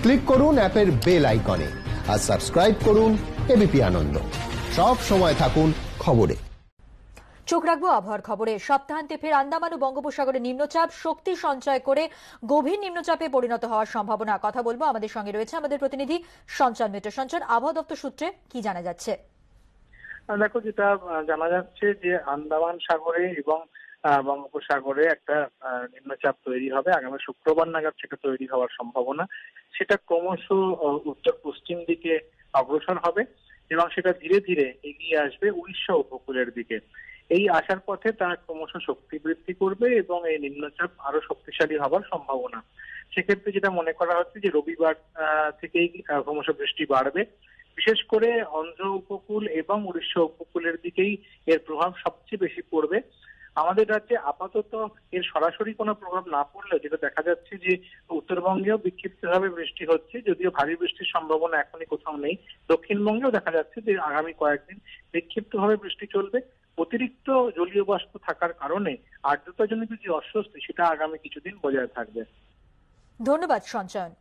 Click করুন অ্যাপের bell আইকনে আর সাবস্ক্রাইব করুন এবিপি আনন্দ। সব সময় থাকুন খবরে। চোখ রাখবো আবহাওয়ার খবরে। সপ্তাহান্তে ফের আন্দামান ও বঙ্গোপসাগরে নিম্নচাপ শক্তি সঞ্চয় করে গভীর নিম্নচাপে পরিণত হওয়ার সম্ভাবনা। কথা বলবো, আমাদের সঙ্গে রয়েছে আমাদের প্রতিনিধি সঞ্চয় মিত্র। সঞ্চয়, আবহাওয়া দপ্তর সূত্রে কি জানা যাচ্ছে? দেখো, যেটা জানা যাচ্ছে যে আন্দামান সাগরে এবং বঙ্গোপসাগরে একটা নিম্নচাপ তৈরি হবে আগামী শুক্রবার নাগাদ। সেটা তৈরি হওয়ার সম্ভাবনা, সেটা ক্রমশ উত্তর পশ্চিম দিকে অগ্রসর হবে এবং সেটা ধীরে ধীরে এগিয়ে আসবে উড়িষ্যা উপকূলের দিকে। এই আসার পথে তা ক্রমশ শক্তি বৃদ্ধি করবে এবং এই নিম্নচাপ আরো শক্তিশালী হওয়ার সম্ভাবনা। সেক্ষেত্রে যেটা মনে করা হচ্ছে যে রবিবার থেকেই ক্রমশ বৃষ্টি বাড়বে। বিশেষ করে অন্ধ্র উপকূল এবং উড়িষ্যা উপকূলের দিকেই এর প্রভাব সবচেয়ে বেশি পড়বে। আমাদের রাজ্যে আপাতত এর সরাসরি কোনো প্রভাব না পড়লেও যেটা দেখা যাচ্ছে যে উত্তরবঙ্গেও বিক্ষিপ্তভাবে বৃষ্টি হচ্ছে, যদিও ভারী বৃষ্টির সম্ভাবনা এখনই কোথাও নেই। দক্ষিণবঙ্গেও দেখা যাচ্ছে যে আগামী কয়েকদিন বিক্ষিপ্তভাবে বৃষ্টি চলবে। অতিরিক্ত জলীয় বাষ্প থাকার কারণে আর্দ্রতাজনিত যে অস্বস্তি, সেটা আগামী কিছুদিন বজায় থাকবে। ধন্যবাদ সঞ্চয়ন।